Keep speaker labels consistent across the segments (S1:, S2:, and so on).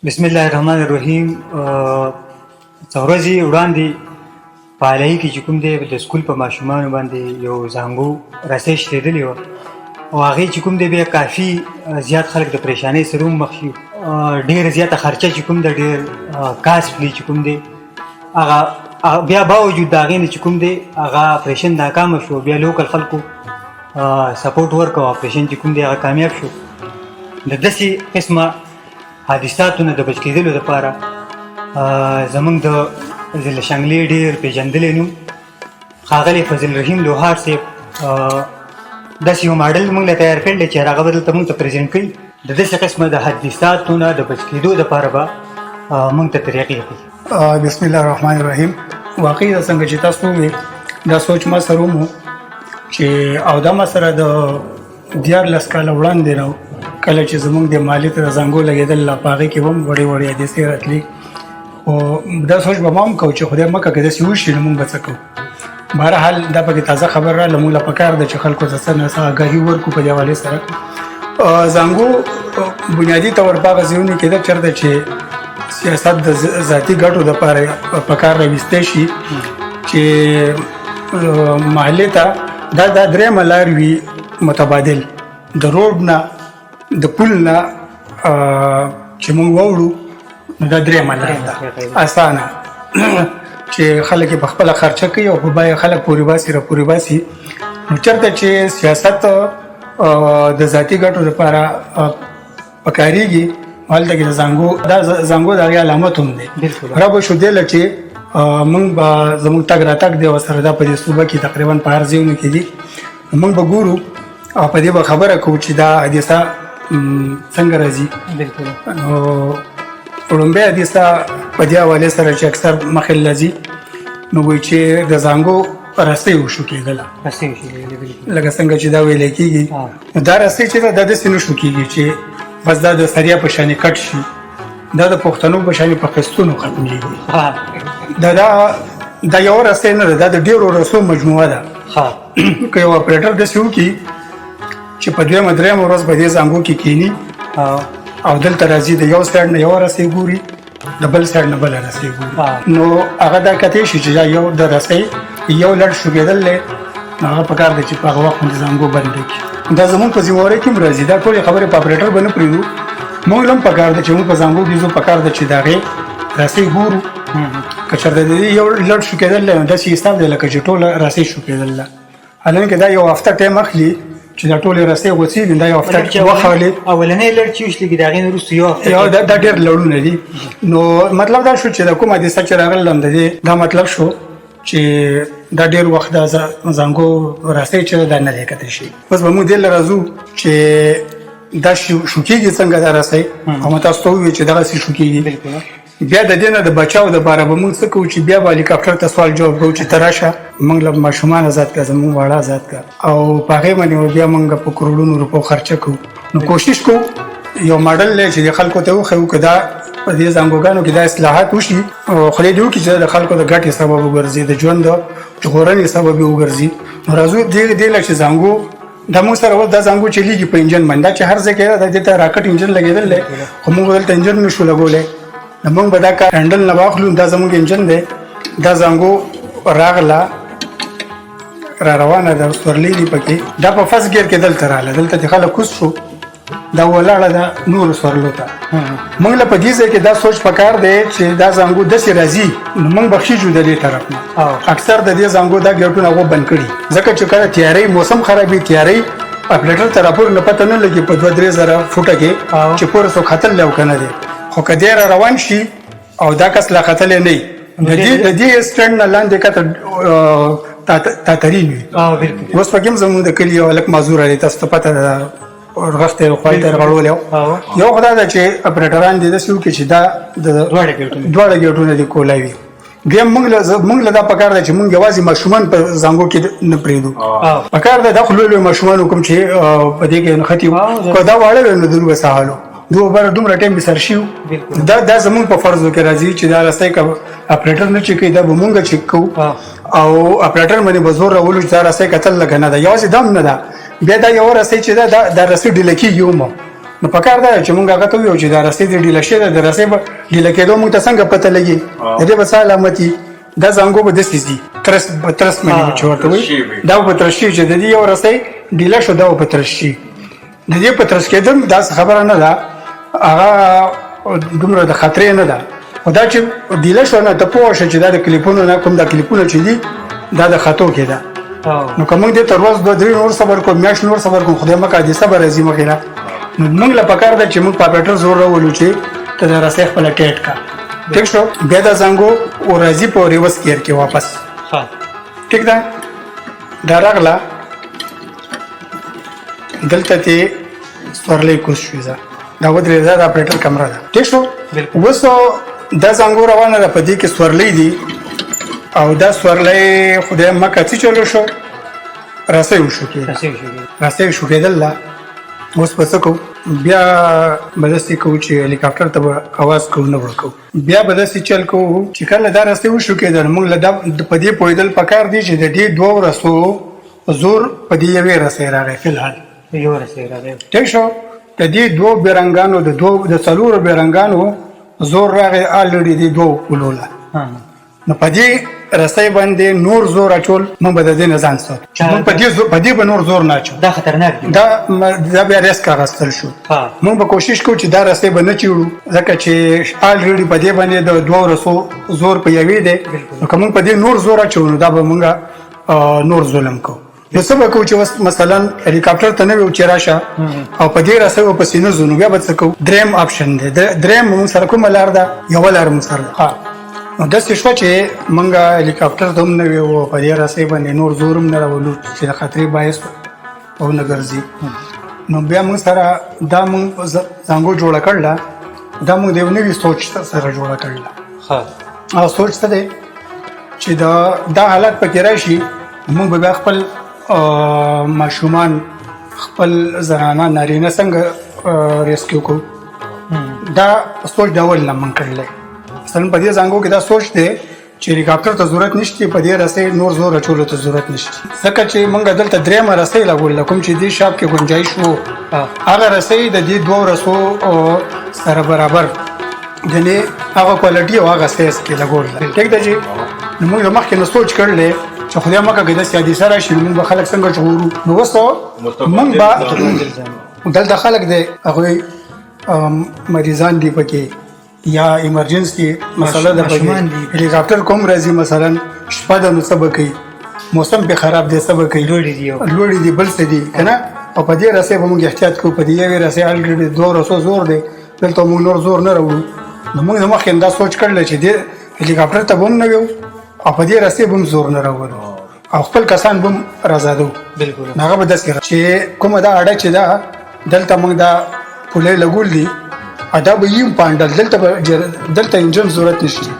S1: بسم الله الرحمن الرحیم. څو ورځې وړاندې په علایي کې چې کوم دی د سکول په ماشومانو باندې یو زانګو رسۍ شلېدلې وه او هغې چې کوم دی بیا کافي زیات خلک د پریشانۍ سره مخ شي. ډېره زیاته خرچه چې کوم دی ډېر کاسټلی چې کوم دی هغه بیا باوجود د هغې نه چې کوم دی هغه اپریشن ناکامه شو. بیا لوکل خلکو سپورټ ورکړ او اپریشن چې کوم دی هغه کامیاب شو. د داسې قسمه حادثاتو نه د بچ کېدلو دپاره زموږ د ضلع شانګلې ډېر پېژندلی نوم ښاغلی فضل رحیم لوهار صاحب داسې یو ماډل موږ له تیار کړی دی چې هغه به دلته موږ ته پرزینټ کوي. د داسې قسمه د حادثاتو نه د بچ کېدو دپاره به موږ ته طریقې ښیي.
S2: بسم الله الرحمن الرحیم. واقعي دا څنګه چې تاسو وویل دا سوچ ما سره ومو چې او دا ما سره د 14 کاله وړاندې نه کله چې زموږ د مالي ته زنګو لګېدل په هغې کې هم وړې وړې حادثې راتلې او دا سوچ به ما هم کوو چې خدای مکه که داسې وشي نو موږ به څه کوو. بهرحال دا پکې تازه خبر راله موږ له پکار ده چې خلکو ته څه نه څه آګاهي ورکړو په دې حوالې سره. زنګو بنیادي طور په هغه ځایونو کې ده چېرته چې سیاست د ذاتي ګټو دپاره په کار راویستی شي چې محلې ته دا درېیمه لار وي متبادل د روډ نه د پل نه چې موږ واوړو نو دا درېیمه لار ده اسانه چې خلک په خپله خرچه کوي او په بیه خلک پورې باسي راپورې باسي. نو چېرته چې سیاست د ذاتي ګټو لپاره پکارېږي هلته کې د زنګو د هغې علامت هم دی. را به شو دی له چې موږ به زموږ تګ راتګ دی ورسره دا په دې صوبه کې تقریبا په هر ځایونو کې دي. موږ به ګورو او په دې به خبره کوو چې دا حادثه څنګه راځي. نو وړومبۍ حادثه په دې حوالې سره چې اکثر مخې راځي نو وایي چې د زانګو رسۍ وشو کېدله لکه څنګه چې دا ویلی کېږي. دا رسۍ چې ده دا داسې نه شو کېږي چې بس دا د سریا په شانې کټ شي. دا د پښتنو په شانې په قسطونو ختمېږي. دا یوه رسۍ نه ده، دا د ډېرو رسو مجموعه ده. که یو اپریټر داسې وکړي چې په دویمه درېیمه ورځ په دې زانګو کې کښېني او دلته راځي د یو سایډ نه یوه رسۍ ګوري د بل سایډ نه بله رسۍ ګوري نو هغه دا کتی شي چې دا یو د رسۍ یو لړ شوګېدل دی نو هغه پکار دی چې په هغه وخت باندې زانګو بند کړي. دا زموږ په ذمهوارۍ کې هم راځي. دا ټولې خبرې په اپریټر به نه پرېږدو. موږ هم پکار دی چې موږ په زانګو کې ځو پکار دی چې د هغې رسۍ ګورو. که چېرته د دې یو لړ شوګېدل دی نو داسې حساب دی لکه چې ټوله رسۍ شوګېدل ده. حالانکه دا یو هفته ټایم اخلي چې دا ټولې رسۍ غوڅېږي. دا یو هفته وخت اخلي.
S1: اولنی لړ چې وشلېږي د هغې نه وروسته یو هفته
S2: دا ډېر لړونه دي. نو مطلب دا شو چې د کوم حادثه چې راغله د دې دا مطلب شو چې دا ډېر وخت د زانګو رسۍ چې دا نه دی کتی شي. بس به موږ دې له راځو چې دا شو کېږي څنګه دا رسۍ او ما تاسو ته وویل چې دغسې شو کېږي. بیا د دې نه د بچاو دپاره به موږ څه کوو چې بیا به هلیکاپټر ته سوال جواب کوو چې ته راشه موږ له ماشومان ازاد کړه زموږ واړه ازاد کړه او په هغې باندې بیا موږ په کروڑونو روپو خرچه کوو. نو کوشش کوو یو ماډل دی چې د خلکو ته وښیو که دا په دې زانګوګانو کې دا اصلاحات وشي او خدای دې وکړي چې د خلکو د ګټې سبب وګرځي د ژوند د ژغورنې سبب یې وګرځي. نو راځو دې له چې زانګو دا موږ سره اوس دا زانګو چلیږي په انجن باندې. دا چې هر ځای کې ده دې ته راکټ انجن لګېدل دی خو موږ دلته انجن نشو لګولی. نو موږ به دا کار هینډل نه واخلو. دا زموږ انجن دی. دا زانګو راغله را روانه ده سورلي دي پکې. دا په فرست ګیر کې دلته راغله. دلته چې خلک کوز شو دا ولاړه ده نورو سورلو ته. موږ له په دې ځای کې دا سوچ پکار دی چې دا زانګو داسې راځي نو موږ به خېږو د دې طرف نه. اکثر د دې زانګو دا ګیټونه هغو بند کړي ځکه چې کله تیارۍ موسم خرابي تیارۍ اپریټر ته راپور نه پته نه لګي په 2-3 زره فوټه کې چې پوره څوک ختلی او که نه دی. خو که دی را روان شي او دا کس لا ختلی نه وي د دې سټنډ نه لاندې کته تاترین وي. اوس پکې هم زموږ د کلي یو هلک معذوره دی تاسو ته پته ده رغښتی خولې ته یې غړولی یو خو دا ده چې اپریټران دې داسې وکړي چې دا د دواړه ګیټونه دې کولی وي. بیا موږ له دا پکار ده چې موږ یوازې ماشومان په زانګو کې نه پرېږدو. پکار ده دا خو لوی لوی ماشومان کوم چې په دې کې نښتي وو که دا واړه وی نو دوی به سهالو دومره ټایم به سر شي. دا زموږ په فرضو کې راځي چې دا رسۍ که اپریټر نه چیک کوي دا به موږ چیک کوو او اپریټر باندې به زور راولو چې دا رسۍ کتل لږه نه ده. یوازې دا هم نه ده بیا دا یوه رسۍ چې ده دا رسۍ ډیله کېږي هم نو پکار دا چې مونږ هغه ته ویو چې دا رسۍ دې ډیله شوې ده، د رسۍ به ډیله کېدو مونږ ته څنګه پته لګي، د دې به څه علامتي دا زنګو به داسې ځي ترس باندې چې ورته وایي دا به ترس شي چې د دې یو رسۍ ډیله شو دا به ترس شي. د دې په ترس کېدل دا خبره نه ده، هغه دومره د خطرې نه ده، خو دا چې ډیله شو نه ته پوه شې چې دا د کلیپونو نه کوم دا کلیپونه چې دي دا د خطو کې ده. نو که موږ دې تر ورځ 2-3 نور صبر کوو، میاشت نور صبر کوو، خدای مکړه دې صبر راځي مخې نه. نو موږ له پکار ده چې موږ په اپریټر زور راولو چې ته دا رسۍ خپله ټیټ کا، ټیک شو. بیا دا زنګو راځي په ریورس ګیر کې واپس، ټیک ده. دا راغله دلته ته سورلۍ کوز شوې ده، دا ودرېده د اپریټر کمره ده، ټیک شو. اوس دا زنګو روانه ده، په دې کې سورلۍ دي او دا سورلۍ خدای مکه څه چلو شو، رسۍ وشو کېده، رسۍ وشو کېدل ده. اوس په څه کوو، بیا به داسې کوو چې هلیکاپټر ته به اواز کوو نه ورکوو، بیا به داسې چل کوو چې کله دا رسۍ وشو کېدل موږ له دا په دې پوهېدل پکار دي چې د دې 2 رسو زور په دې یوې رسۍ راغی، فلحال
S1: یو رسۍ راغی،
S2: ټیک شو. د دې 2 بیرنګانو د 4 بیرنګانو زور راغی الریډي دې 2 ولوله. نو په دې رسۍ باندې نور زور اچول موږ به د دې نه ځان ساتو، موږ په دې به نور زور نه اچو،
S1: دا خطرناک دی،
S2: دا بیا ریسک اخیستل شو. موږ به کوشش کوو چې دا رسۍ به نه چیړو، ځکه چې الریډي په دې باندې د 2 رسو زور په یوې دی. نو که موږ په دې نور زور اچو نو دا به موږ نور ظلم کوو. نو څه به کوو چې مثلا هلیکاپټر ته نه ویو چې راشه او په دې رسۍ ورپسې نه ځو، نو بیا به څه کوو، دریم آپشن دی، دریم موږ سره کومه لار ده، یوه لار موږ سره ده. نو داسې شوه چې موږ هلیکاپټر ته هم نه ویو، په دې رسۍ باندې نور زور هم نه راولو چې د خطرې باعث ونه ګرځي. نو بیا موږ سره دا موږ زنګو جوړه کړله، دا موږ د یو نوي سوچ سره جوړه کړله. هغه سوچ څه دی چې دا حالت پکې راشي، موږ به بیا خپل ماشومان، خپل زنانه نارینه څنګه ریسکیو کوو. دا سوچ ډول نه موږ کړلی. مثلا په دې زنګو کې دا سوچ دی چې هلیکاپټر ته ضرورت نشته، په دې رسۍ نور زور اچولو ته ضرورت نشته، ځکه چې موږ دلته درېیمه رسۍ لګوله، کوم چې دې شاپ کې ګنجایش وو، هغه رسۍ د دې 2 رسو سره برابر، یعنې هغه کوالټي او هغه سایز کې لګوله، ټیک ده. چې نو موږ مخکې نه سوچ کړلی چې خدای مکړه که داسې حادثه راشي نو موږ به خلک څنګه ژغورو. نو اوس موږ به دلته خلک دی هغوی مریضان دي پکې، یا ایمرجنسي مسله ده پکې، هلیکاپټر کوم راځي مثلا شپه ده نو څه به کوي، موسم پې خراب دی څه به کوي، لوړې دي بل څه دي که نه. او په دې رسۍ به موږ احتیاط کوو، په دې یوې رسۍ الریډي 2 رسو زور دی، دلته موږ نور زور نه راوړو. نو موږ د مخکې دا سوچ کړلی چې دې هلیکاپټر ته به هم نه ویو او په دې رسۍ به هم زور نه راوړو او خپل کسان به هم رازادو. هغه به داسې چې کومه دا اډه چې ده دلته موږ دا پولۍ لګول دي، دا به یم پانډل، دلته انجن ضرورت نشته،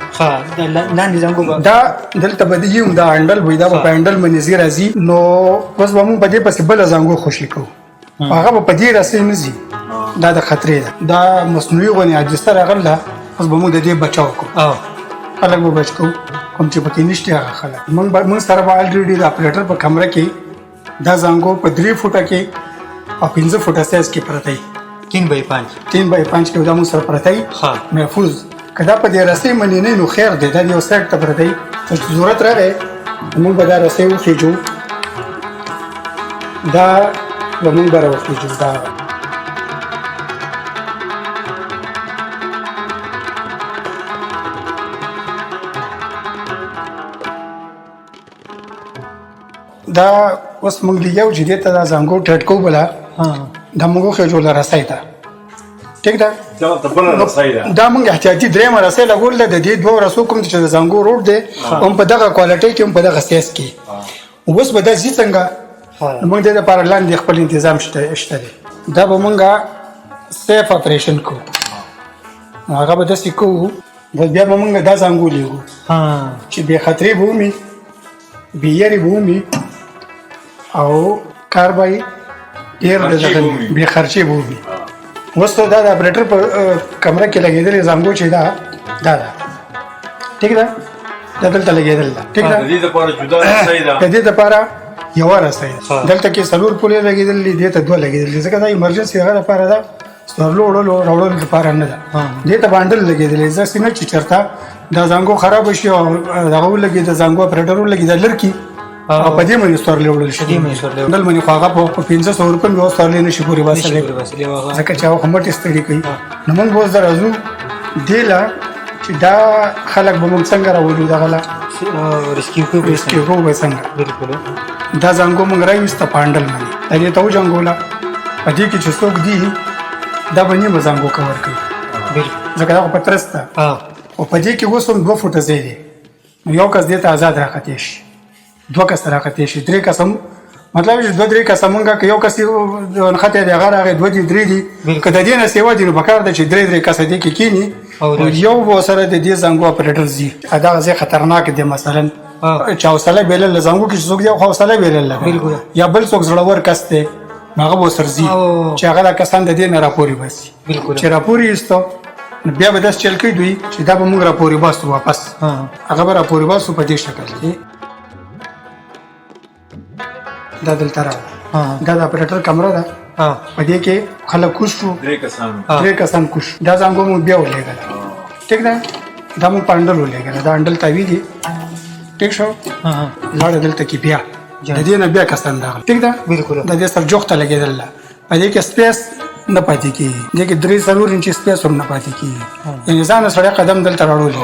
S1: لاندې زنګو
S2: دا دلته به یم دا هنډل وي، دا به په هنډل باندې ځي راځي. نو اوس به موږ په دې پسې بله زنګو خوشي کوو، هغه به په دې رسۍ نه ځي، دا د خطرې ده، دا مصنوعي غونې حادثه راغله. اوس به موږ د دې بچاو کوو، خلک به بچ کوو، کوم چې پکې نشته هغه خلک. موږ سره به الریډي د اپریټر په کمره کې دا زنګو په 3 فوټه کې او 15 فوټه سایز کې پرته وي، 3x5 کې دا موږ سره پرته وي محفوظ. که دا په دې رسۍ باندې نه نو خیر دی، دا یو سایډ ته پرته وي، چې ضرورت راغی موږ به دا رسۍ وخېجو، دا به موږ به راوخېجو. دا اوس موږ لیږو چې دې ته دا زنګو ټیټ کوو بله، دا موږ وخېجو له رسۍ ته، ټیک ده. دا موږ احتیاطي درېیمه رسۍ لګولې ده، د دې 2 رسو کوم چې د زنګو روډ دی هم په دغه کوالټۍ کې هم په دغه سایز کې. اوس به دا ځي څنګه، موږ دې دپاره لاندې خپل انتظام شته دی، دا به موږ سیف اپریشن کوو. هغه به داسې کوو، بیا به موږ دا زنګو لیږو چې بې خطرې به ومي، بې یارې به ومي او کار به یې ډېر بې خرچې به ومي. اوس دا د اپریټر په کمره کې لګېدلې زنګو چې ده ټیک ده، دا دلته لګېدل ده، ټیک ده. د دې دپاره یوه رسۍ ده، دلته کې 4 پولې لګېدلې، دې ته 2 لګېدلې، ځکه دا ایمرجنسي هغه دپاره ده سورلو وړلو راوړلو لپاره نه ده دې ته بانډل لګېدلی زه سینه چې چېرته دا زانګو خراب شي او دغه ولګي د زانګو اپریټر ولګي دا لرکي او په دې باندې سورلې وړل شي بل باندې خو هغه په 1500 روپۍ به سورلې نشي پورې باسلی ځکه چې هغه مټې ستړي کوي نو موږ اوس د راځو دې له چې دا خلک به موږ څنګه راولو دغه له ریسکیو کوو به څنګه دا زانګو موږ راویسته په هنډل باندې هغې ته وجنګوله په دې کې چې څوک دي دا به نیمه زانګو کور کوي ځکه دا خو په ترس ده او په دې کې اوس هم 2 فوټه ځای دی نو یو کس دې ته آزاد راختې شي 2 کس راختې شي 3 کس هم مطلب چې 2-3 کس مونږه که یو کس نښتی دی هغه راغی 2 دي 3 دي که د دې نه سیوا دي نو پکار ده چې 3 کس دې کې کینی یو به سره د دې زانګو اپریټر ځي دغه ځای خطرناک دی مثلا چې حوصله بېلل زانګو کې چې څوک دی حوصله بېلل یا بل څوک زړور کس دی هغه به ورسره ځي چې هغه دا کسان د دې نه راپورې باسي چې راپورې ایستو بیا به داسې چل کوي دوی چې دا به موږ راپورې باسو واپس هغه به راپورې باسو په دې شکل کې دا دلته راغله دا د اپریټر کمره ده په دې کې خلک کوز شو 3 کسان کوز شو دا زانګو موږ بیا ولېږله ټیک ده دا موږ په هنډل ولېږله دا هنډل تاویږي ټیک شو لاړه دلته کې بیا د دې نه بیا کسان راغله ټیک ده د دې سره جوخته لګېدل په دې کې سپیس نه پاتې کېږي دې کې 3-4 انچ سپیس هم نه پاتې کېږي یعنې ځان سړی قدم دلته راوړلی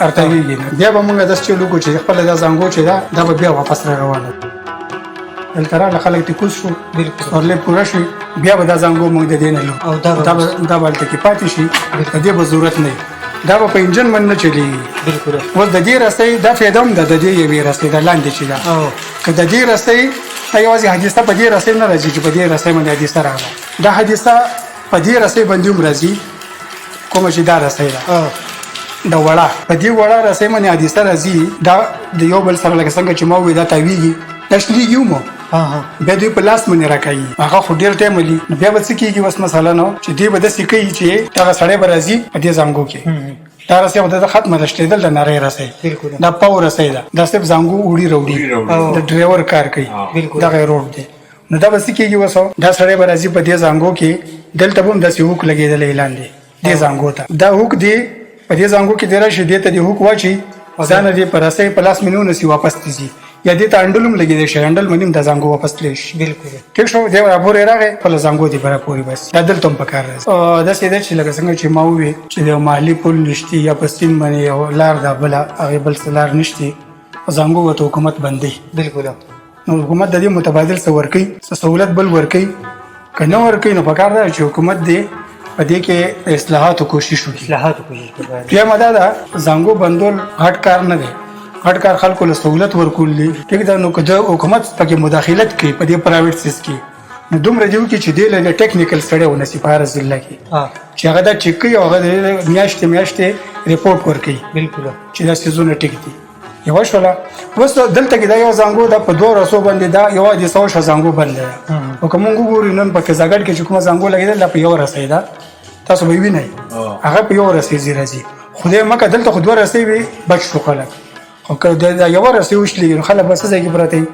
S2: ارتاویږي نه بیا به موږ داسې چل وکړو چې خپله دا زانګو چې ده دا به بیا واپس را روانه دلته راغله خلک دې کوز شو سورلۍ پوره شي بیا به دا زانګو موږ د دې نه لو دا به هلته کې پاتې شي د دې به ضرورت نه وي دا به په انجن باندې نه چلېږي اوس د دې رسۍ دا فایده هم ده د دې یوې رسۍ د لاندې چې ده که د دې رسۍ یوازې حادثه په دې رسۍ نه راځي چې په دې رسۍ باندې حادثه راغله دا حادثه په دې رسۍ باندې هم راځي کومه چې دا رسۍ ده د وړه په دې وړه رسۍ باندې حادثه راځي دا د یو بل سره لکه څنګه چې ما وویل دا تاویږي دا شلېږي هم بیا دوی په لاس باندې راکوي هغه خو ډېر ټایم ولي نو بیا به څه کېږي اوس مثلا نو چې دوی به داسې کوي چې دغه سړی به راځي په دې زانګو کې دا رسۍ به د ختمه ده شلېدل د نرۍ رسۍ دا پاو رسۍ ده دا صرف زانګو وړي راوړي د ډرایور کار کوي دغه یې روډ دی نو دا به څه کېږي اوس دا سړی به راځي په دې زانګو کې دلته به هم داسې هوک لګېدلی لاندې دې زانګو ته دا هوک دی په دې زانګو کې دی راشي دې ته دې هوک واچي ځانه دې په رسۍ په لاس مې ونیسي واپس ته ځي یا دې ته هنډل هم لګېدی شي هنډل باندې هم دا زانګو واپس تللی شي ټیک شو دی راپورې راغی خپله زانګو دې به راپورې بس دا دلته هم په کار راځي داسې ده چې لکه څنګه چې ما وویل چې د محلي پل نشتي یا په سیند باندې یو لار ده بله هغې بل څه لار نشتي زانګو ورته حکومت بندوي نو حکومت د دې متبادل څه ورکوي څه سهولت بل ورکوي که نه ورکوي نو پکار ده چې حکومت دې په دې کې اصلاحاتو کوشش وکړي دویمه دا ده زانګو بندول غټ کار نه دی غټ کار خلکو له سهولت ورکول دي ټیک ده نو که د حکومت پکې مداخلت کوي په دې پرایویټ سیس کې نو دومره دې وکړي چې دې له ټیکنیکل سړی ونیسي په هره ضلع کې چې هغه دا چیک کوي او هغه میاشتې ریپورټ ورکوي چې دا سیزونه ټیک دي یوه شوله اوس دلته کې دا یو زانګو دا په 2 رسو باندې دا یو حادثه وشوه زانګو بند ده او که موږ وګورو نن په کزاګډ کې چې کومه زانګو لګېدل دا په یو رسۍ ده تاسو به یې وینئ هغه په یو رسۍ ځي راځي خدای مکه دلته خو 2 رسۍ وي بچ شو خلک خو که دا یوه رسۍ وشلېږي نو خلک به څه ځای کې پراته وي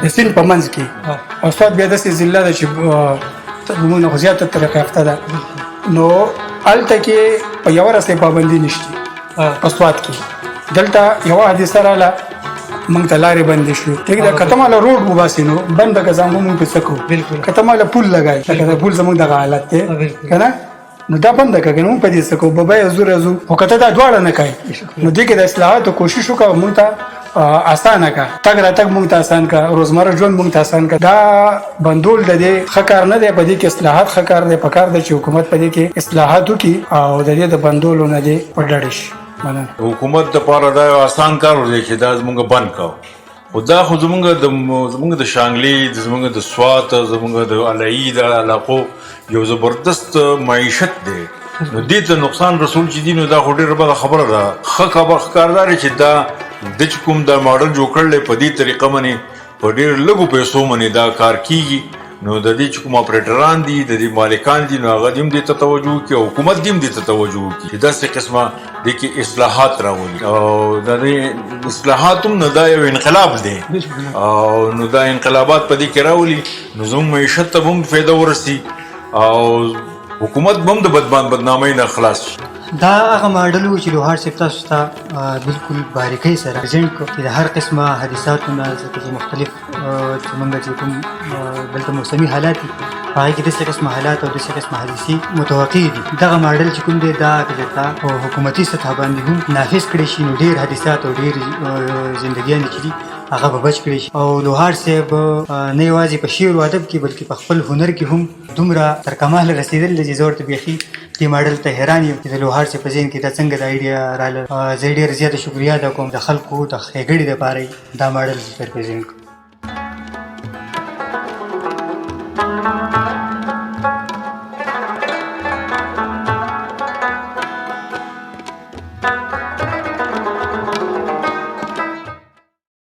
S2: د سیند په منځ کې او سوات بیا داسې ضلع ده چې موږ خو زیاته ترقي یافته ده نو هلته کې په یوه رسۍ پابندي نشته په سوات کې دلته یوه حادثه راغله موږ ته لارې بندې شوې ټیک ده که ته ماله روډ وباسې نو بنده که زانګو موږ پرې څه کوو که ته ماله پول لګایې لکه د پول زموږ دغه حالت دی که نه نو دا بنده که موږ په دې څه کوو ببی ځو خو که ته دا دواړه نه کوې نو دې کې د اصلاحاتو کوشش وکړه موږ ته اسانه کا تګ راتګ موږ ته اسان کا روزمره ژوند موږ ته اسان کا دا بندول د دې ښه کار نه دی په دې کې اصلاحات ښه کار دی پکار دی چې حکومت په دې کې اصلاحات وکړي او د دې د بندولو نه دې په ډډه شي
S3: حکومت دپاره دا یو اسان کار دی چې دا زموږ بند کو خو دا خو زموږ د شانګلې زموږ د سوات زموږ د علایي د علاقو یو زبردست معیشت دی نو دې ته نقصان رسول چې دي نو دا خو ډېره بده خبره ده ښه ښکار دی چې دا د چې کوم دا ماډل جوړ کړلی په دې طریقه باندې په ډېر لږو پیسو باندې دا کار کیږي نو د دې چې کوم اپریټران دي د دې مالکان دي نو هغه دې هم دې ته توجه وکړي او حکومت دې هم دې ته توجه وکړي چې داسې قسمه دې کې اصلاحات راولي او د دې اصلاحات هم نه دا یو انقلاب دی او نو دا انقلابات په دې کې راولي نو زموږ معیشت ته هم فایده ورسي او حکومت به هم د بدنامۍ نه خلاص شي.
S1: دا هغه ماډل و چې لوهار صاحب تاسو ته بالکل باریکۍ سره پرزنټ کړو چې د هر قسمه حادثاتو نه ځکه چې مختلف زمونږ چې کوم دلته موسمي حالات دي په هغې کې داسې قسمه حالات او داسې قسمه حادثې متوقع دي. دغه ماډل چې کوم دی دا که چېرته په حکومتي سطح باندې هم نافذ کړی شي نو ډېر حادثات او ډېر زندګیانې چې دي هغه به بچ کړی شي. او لوهار صاحب نه یوازې په شعر و ادب کې بلکې په خپل هنر کې هم دومره تر کماله رسېدلی دی چې زه ورته بیخي دې ماډل ته حیران یم چې د لوهار صاحب په ذهن کې دا څنګه دا ایډیا راله. زه ډېر زیاته شکریه ادا کوم د خلکو د ښېګړې دپاره یې دا ماډل ریپرزینټ کړو.